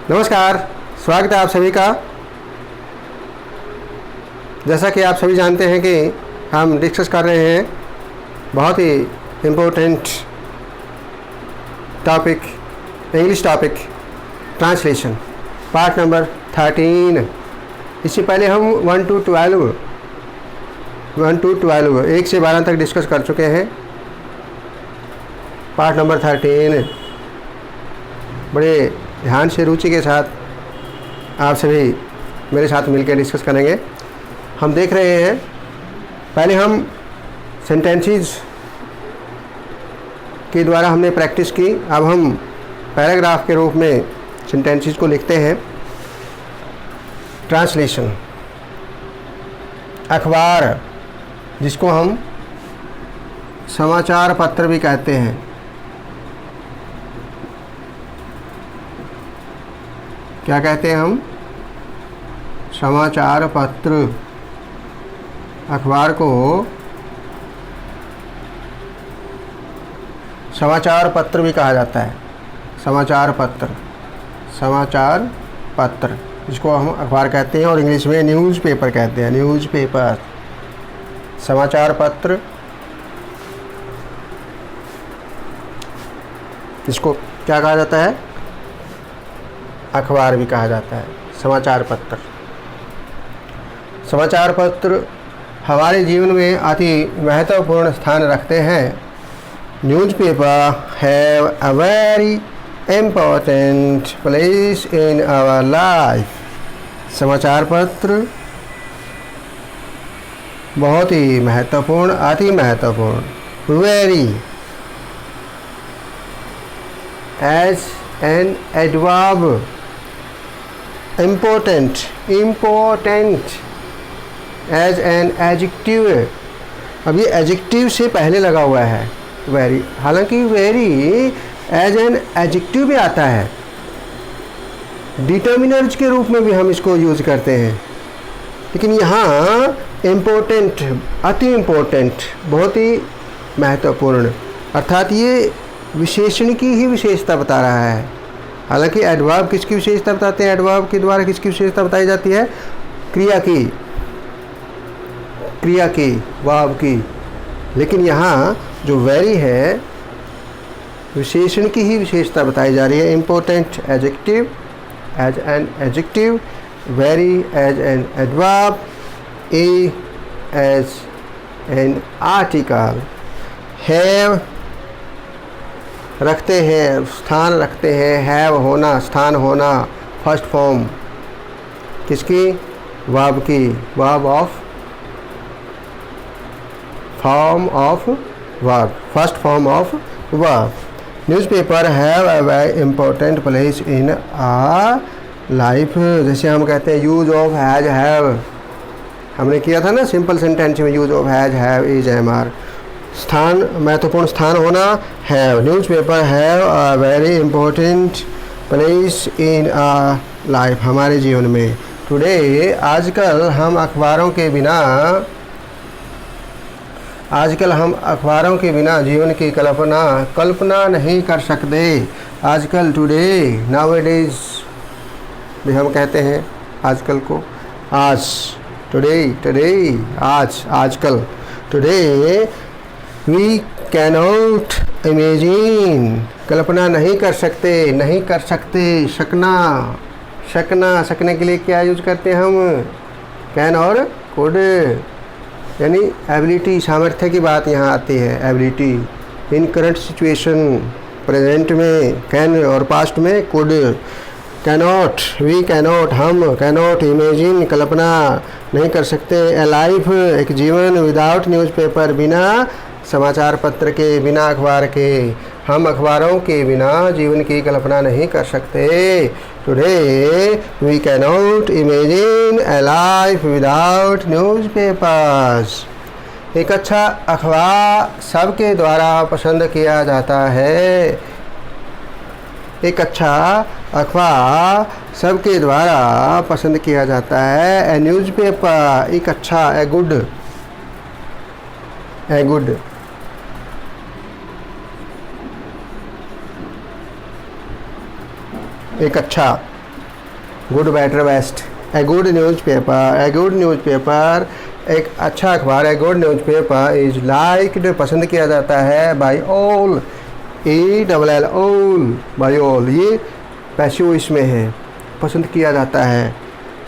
नमस्कार, स्वागत है आप सभी का। जैसा कि आप सभी जानते हैं कि हम डिस्कस कर रहे हैं बहुत ही important topic, English topic, translation, part number 13। इससे पहले हम 1 to 12 1 से 12 तक डिस्कस कर चुके हैं। पार्ट नंबर 13 बड़े ध्यान से, रुचि के साथ आप सभी मेरे साथ मिलकर डिस्कस करेंगे। हम देख रहे हैं, पहले हम सेंटेंसेस के द्वारा हमने प्रैक्टिस की। अब हम पैराग्राफ के रूप में सेंटेंसेस को लिखते हैं। ट्रांसलेशन, अखबार जिसको हम समाचार पत्र भी कहते हैं, क्या कहते हैं हम? समाचार पत्र। अखबार को समाचार पत्र भी कहा जाता है। समाचार पत्र, समाचार पत्र जिसको हम अखबार कहते हैं और इंग्लिश में न्यूज़पेपर कहते हैं। न्यूज़पेपर, समाचार पत्र, इसको क्या कहा जाता है? अखबार भी कहा जाता है। समाचार पत्र, समाचार पत्र हमारे जीवन में अति महत्वपूर्ण स्थान रखते हैं। Newspaper have a very important place in our life. समाचार पत्र बहुत ही महत्वपूर्ण, अति महत्वपूर्ण, very, as an adverb, important, important, as an adjective. अब ये एडजेक्टिव से पहले लगा हुआ है वेरी, हालांकि वेरी एज एन एडजेक्टिव भी आता है। डिटर्मिनर्स के रूप में भी हम इसको यूज़ करते हैं, लेकिन यहाँ इम्पोर्टेंट, अति इम्पोर्टेंट, बहुत ही महत्वपूर्ण, अर्थात ये विशेषण की ही विशेषता बता रहा है। हालांकि एडवर्ब किसकी विशेषता बताते हैं? एडवर्ब के द्वारा किसकी विशेषता बताई जाती है? क्रिया की, क्रिया की, वर्ब की। लेकिन यहाँ जो वेरी है, विशेषण की ही विशेषता बताई जा रही है। Important adjective, as an adjective, very as an adverb, a as an article, have रखते हैं, स्थान रखते हैं, हैव होना, स्थान होना, फर्स्ट फॉर्म किसकी? वर्ब की, verb of, form of verb, first form of verb. Newspaper have a very important place in our life. जैसे हम कहते हैं यूज ऑफ हैज, हैव, हमने किया था ना सिंपल सेंटेंस में, use of has, have, is, am, are. स्थान, महत्वपूर्ण स्थान होना, have. Newspaper have a very important place in our life, हमारे जीवन में। टुडे, आजकल हम अखबारों के बिना जीवन की कल्पना नहीं कर सकते। आजकल, टुडे, नाउअडेज भी हम कहते हैं आजकल को। आज, टुडे, आज, आजकल। टुडे वी कैनॉट इमेजिन, कल्पना नहीं कर सकते, नहीं कर सकते। सकने के लिए क्या यूज करते हैं हम? कैन और कुड, यानी एबिलिटी, सामर्थ्य की बात यहाँ आती है। Ability in current situation, present में कैन और पास्ट में कुड। कैनॉट, वी कैनॉट, हम कैनॉट इमेजिन, कल्पना नहीं कर सकते। ए लाइफ, एक जीवन, विदाउट न्यूज़पेपर, बिना समाचार पत्र के, बिना अखबार के। हम अखबारों के बिना जीवन की कल्पना नहीं कर सकते। Today we cannot imagine a life without newspapers. एक अच्छा अखबार सबके द्वारा पसंद किया जाता है। एक अच्छा अखबार सबके द्वारा पसंद किया जाता है। ए न्यूज़पेपर, एक अच्छा, ए गुड, ए गुड। एक अच्छा, good better best. A good newspaper एक अच्छा अखबार है। गुड न्यूज़पेपर इज लाइक्ड पसंद किया जाता है by all, ALL all, by all ये पैसिव इसमें है, पसंद किया जाता है,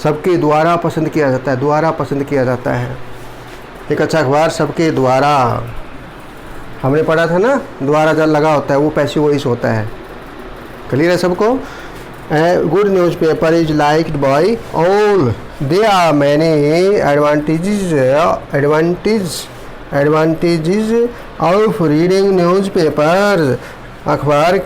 सबके द्वारा पसंद किया जाता है, द्वारा पसंद किया जाता है। एक अच्छा अखबार सबके द्वारा, हमने पढ़ा था ना, द्वारा जब लगा होता है वो पैसिव वॉइस होता है। क्लियर है सबको? Good newspaper is liked by all, they are many advantages of reading newspaper. अखबार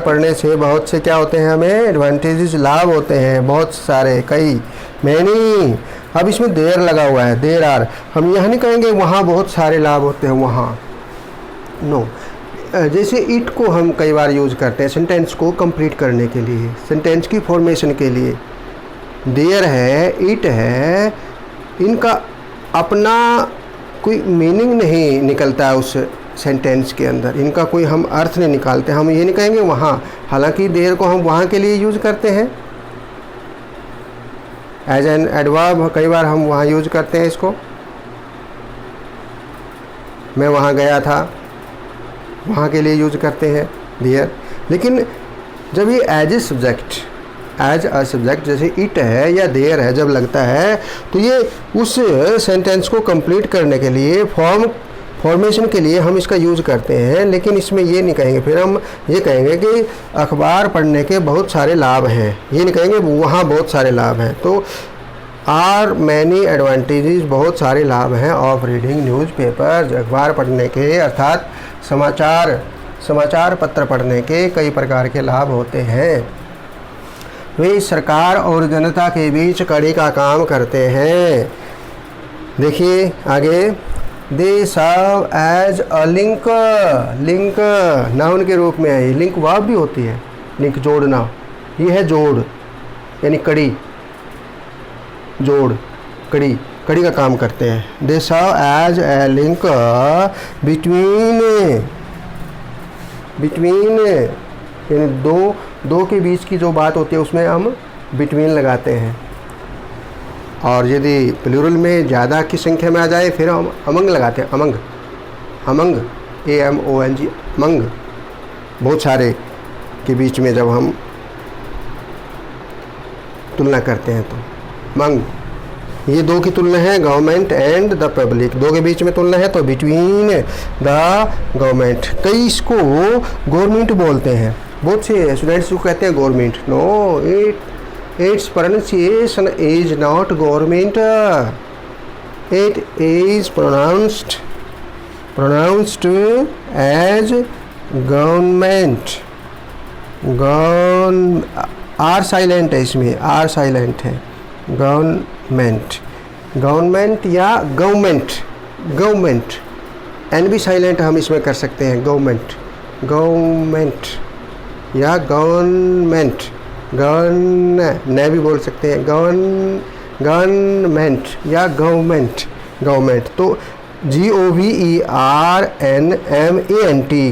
पढ़ने से बहुत से क्या होते हैं, हमें एडवांटेजेस लाभ होते हैं, बहुत सारे, कई, मैनी। अब इसमें देर लगा हुआ है, देर आर, हम यह नहीं कहेंगे वहाँ बहुत सारे लाभ होते हैं, वहाँ नो। जैसे इट को हम कई बार यूज़ करते हैं सेंटेंस को कंप्लीट करने के लिए, सेंटेंस की फॉर्मेशन के लिए। देयर है, इट है, इनका अपना कोई मीनिंग नहीं निकलता है उस सेंटेंस के अंदर, इनका कोई हम अर्थ नहीं निकालते। हम ये नहीं कहेंगे वहाँ, हालांकि देयर को हम वहाँ के लिए यूज़ करते हैं एज एन एडवर्ब, कई बार हम वहाँ यूज़ करते हैं इसको। मैं वहाँ गया था, वहाँ के लिए यूज़ करते हैं देयर। लेकिन जब ये एज अ सब्जेक्ट जैसे इट है या देयर है जब लगता है, तो ये उस सेंटेंस को कंप्लीट करने के लिए, फॉर्मेशन के लिए हम इसका यूज़ करते हैं। लेकिन इसमें ये नहीं कहेंगे, फिर हम ये कहेंगे कि अखबार पढ़ने के बहुत सारे लाभ हैं, ये नहीं कहेंगे वहाँ बहुत सारे लाभ हैं। तो आर मैनी एडवांटेजेस, बहुत सारे लाभ हैं ऑफ रीडिंग न्यूज़पेपर, अखबार पढ़ने के, अर्थात समाचार पत्र पढ़ने के कई प्रकार के लाभ होते हैं। वे सरकार और जनता के बीच कड़ी का काम करते हैं। देखिए आगे, they serve as a link noun के रूप में है, लिंक वर्ब भी होती है, लिंक जोड़ना, ये है जोड़, यानी कड़ी, जोड़, कड़ी का काम करते हैं। They serve as a link between यानी दो के बीच की जो बात होती है उसमें हम बिटवीन लगाते हैं। और यदि प्लूरल में ज़्यादा की संख्या में आ जाए फिर हम अमंग लगाते हैं, अमंग AMONG, अमंग, बहुत सारे के बीच में जब हम तुलना करते हैं तो मंग, ये दो की तुलना है, गवर्नमेंट एंड द पब्लिक, दो के बीच में तुलना है तो बिटवीन द गवर्नमेंट। कई इसको गवर्नमेंट बोलते हैं, बहुत से स्टूडेंट्स को कहते हैं government, no, it's pronunciation is not government, it is pronounced as government. R silent है इसमें, आर साइलेंट है, गवर्नमेंट या गवर्नमेंट, एन भी साइलेंट हम इसमें कर सकते हैं, गवर्नमेंट या गवर्नमेंट, ने भी बोल सकते हैं, गवर्नमेंट या गवर्नमेंट। तो GOVERNMENT,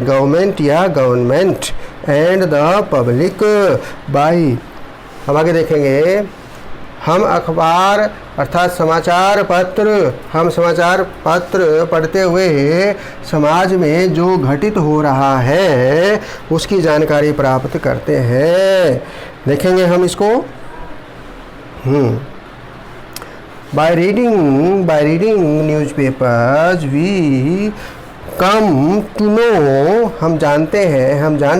गवर्नमेंट या government, and the public by. हम आगे देखेंगे, हम अखबार अर्थात समाचार पत्र पढ़ते हुए समाज में जो घटित हो रहा है उसकी जानकारी प्राप्त करते हैं। देखेंगे हम इसको, by reading newspapers we come to know, हम जान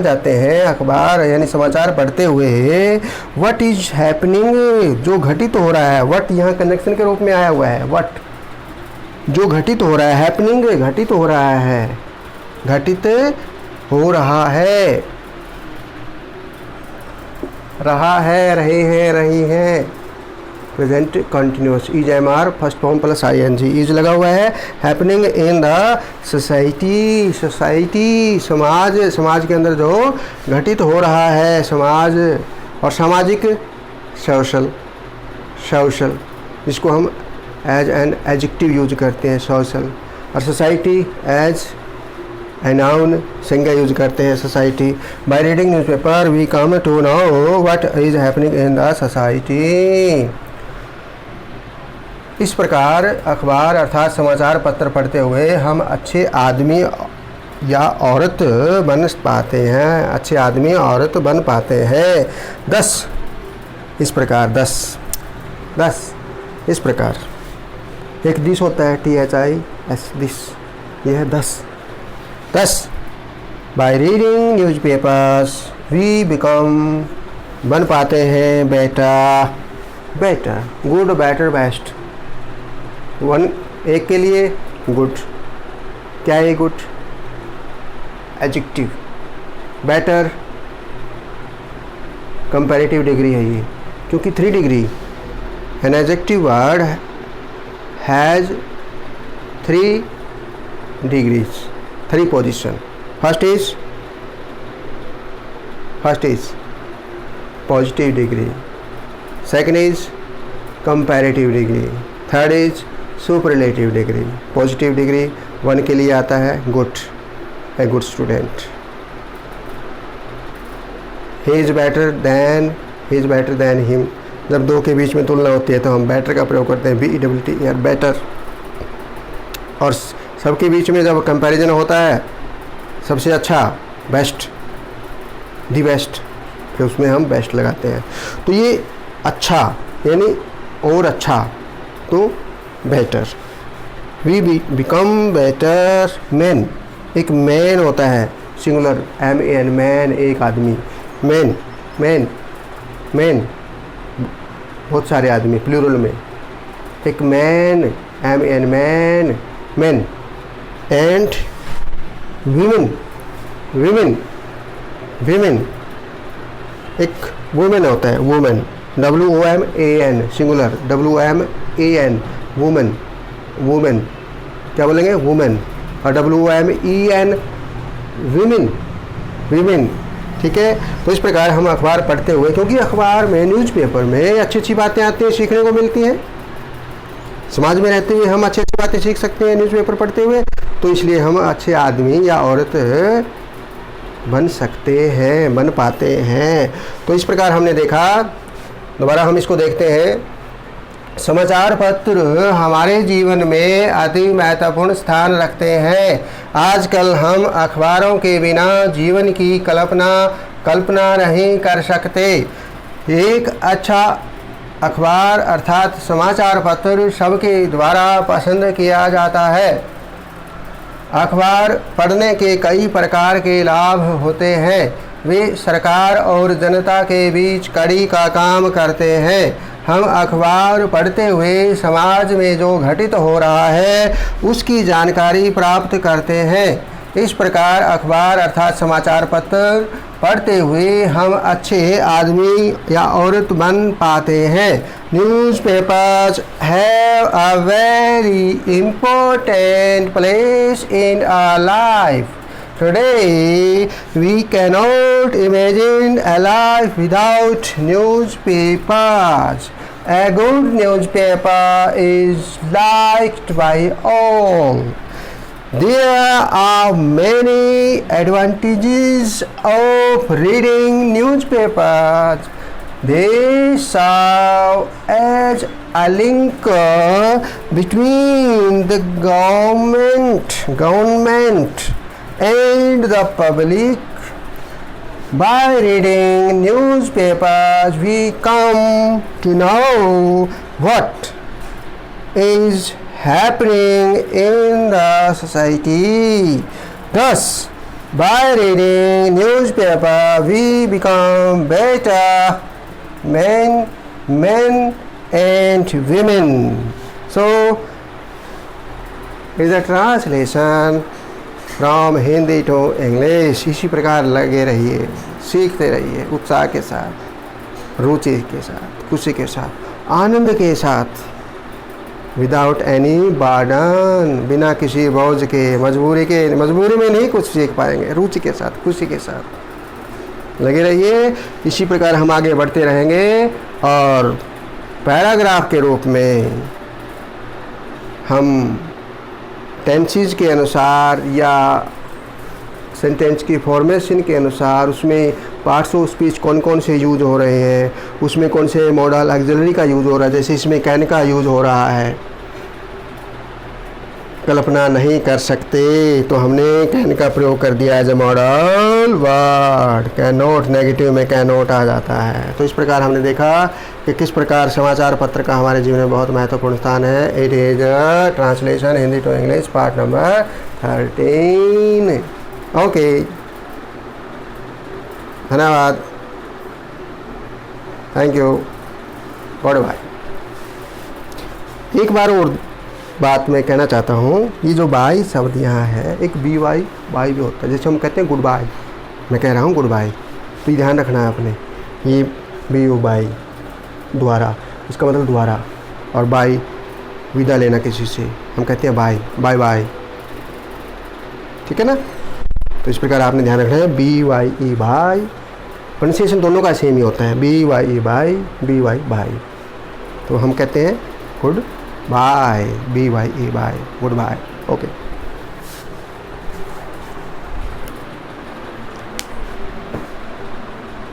जाते हैं अखबार यानी समाचार पढ़ते हुए व्हाट इज हैपनिंग, जो घटित हो रहा है। व्हाट यहाँ कनेक्शन के रूप में आया हुआ है, व्हाट, जो घटित हो रहा है, हैपनिंग घटित हो रहा है, रहे हैं, रही हैं, present continuous, EJMR first form plus ING, is लगा हुआ है। हैपनिंग इन द सोसाइटी, समाज के अंदर जो घटित हो रहा है, समाज और सामाजिक, सोशल, जिसको हम एज एन एडजेक्टिव यूज करते हैं, सोशल, और सोसाइटी एज ए नाउन संज्ञा यूज करते हैं society. By reading newspaper we come to know what is happening in the society. इस प्रकार अखबार अर्थात समाचार पत्र पढ़ते हुए हम अच्छे आदमी या औरत बन पाते हैं, अच्छे आदमी औरत बन पाते हैं। 10 इस प्रकार 10 इस प्रकार एक दिस होता है THIS दिस, यह है 10 by reading newspapers we become बन पाते हैं better good better best. One एक के लिए गुड, क्या है good? Adjective. Better comparative degree है ये, क्योंकि 3 degree. An adjective word has 3 degrees, 3 position. First is positive degree, second is comparative degree, third is superlative degree. Positive degree 1 के लिए आता है good, a good student. He is better than him. जब 2 के बीच में तुलना होती है तो हम बेटर का प्रयोग करते हैं, BETTER बेटर। और सबके बीच में जब कंपैरिजन होता है, सबसे अच्छा बेस्ट, दी बेस्ट, फिर उसमें हम बेस्ट लगाते हैं। तो ये अच्छा यानी और अच्छा, तो better. We become better man. एक मैन होता है सिंगुलर MAN मैन, एक आदमी। मैन बहुत सारे आदमी, प्लूरल में। एक man MAN man. And women एक वुमेन होता है, women WOMAN singular WOMAN women क्या बोलेंगे? वुमेन। और WOMEN वीमेन। ठीक है। तो इस प्रकार हम अखबार पढ़ते हुए, क्योंकि अखबार में न्यूज़पेपर में अच्छी बातें आती हैं, सीखने को मिलती हैं। समाज में रहते हुए हम अच्छी बातें सीख सकते हैं न्यूज़पेपर पढ़ते हुए, तो इसलिए हम अच्छे आदमी या औरत बन सकते हैं, बन पाते हैं। तो इस प्रकार हमने देखा, दोबारा हम इसको देखते हैं। समाचार पत्र हमारे जीवन में अति महत्वपूर्ण स्थान रखते हैं। आजकल हम अखबारों के बिना जीवन की कल्पना नहीं कर सकते। एक अच्छा अखबार अर्थात समाचार पत्र सबके द्वारा पसंद किया जाता है। अखबार पढ़ने के कई प्रकार के लाभ होते हैं। वे सरकार और जनता के बीच कड़ी का काम करते हैं। हम अखबार पढ़ते हुए समाज में जो घटित हो रहा है उसकी जानकारी प्राप्त करते हैं। इस प्रकार अखबार अर्थात समाचार पत्र पढ़ते हुए हम अच्छे आदमी या औरत बन पाते हैं। Newspapers have a very important place in our life. Today we cannot imagine a life without newspapers. A good newspaper is liked by all. There are many advantages of reading newspapers. They serve as a link between the government and the public. By reading newspapers we come to know what is happening in the society. Thus, by reading newspaper we become better men and women. So, is a translation from Hindi to English. इसी प्रकार लगे रहिए, सीखते रहिए उत्साह के साथ, रुचि के साथ, खुशी के साथ, आनंद के साथ, विदाउट एनी बर्डन, बिना किसी बोझ के, मजबूरी में नहीं कुछ सीख पाएंगे। रुचि के साथ, खुशी के साथ लगे रहिए। इसी प्रकार हम आगे बढ़ते रहेंगे और पैराग्राफ के रूप में हम टेंसेस के अनुसार या सेंटेंस की फॉर्मेशन के अनुसार उसमें पार्ट्स ऑफ स्पीच कौन कौन से यूज हो रहे हैं, उसमें कौन से मॉडल ऑक्सिलरी का यूज हो रहा है, जैसे इसमें कैन का यूज हो रहा है, कल्पना नहीं कर सकते, तो हमने कैन का प्रयोग कर दिया as a modal word. Can not negative में कैन नॉट आ जाता है। तो इस प्रकार हमने देखा कि किस प्रकार समाचार पत्र का हमारे जीवन में बहुत महत्वपूर्ण स्थान है। It is translation Hindi to English part number 13। Okay, धन्यवाद, थैंक यू, गुड बाय। एक बार और बात मैं कहना चाहता हूँ, ये जो बाय शब्द यहाँ है, एक बी वाई बाय भी होता है। जैसे हम कहते हैं गुड बाय, मैं कह रहा हूँ गुड बाय, तो ये ध्यान रखना है आपने, ये बी यू बाय द्वारा, इसका मतलब द्वारा, और बाय विदा लेना किसी से, हम कहते हैं बाय बाय बाय, ठीक है ना। तो इस प्रकार आपने ध्यान रखना है, B Y E bye, pronunciation दोनों का सेम ही होता है, B Y E bye, B Y bye. तो हम कहते हैं good bye, B Y E bye, good bye. Okay.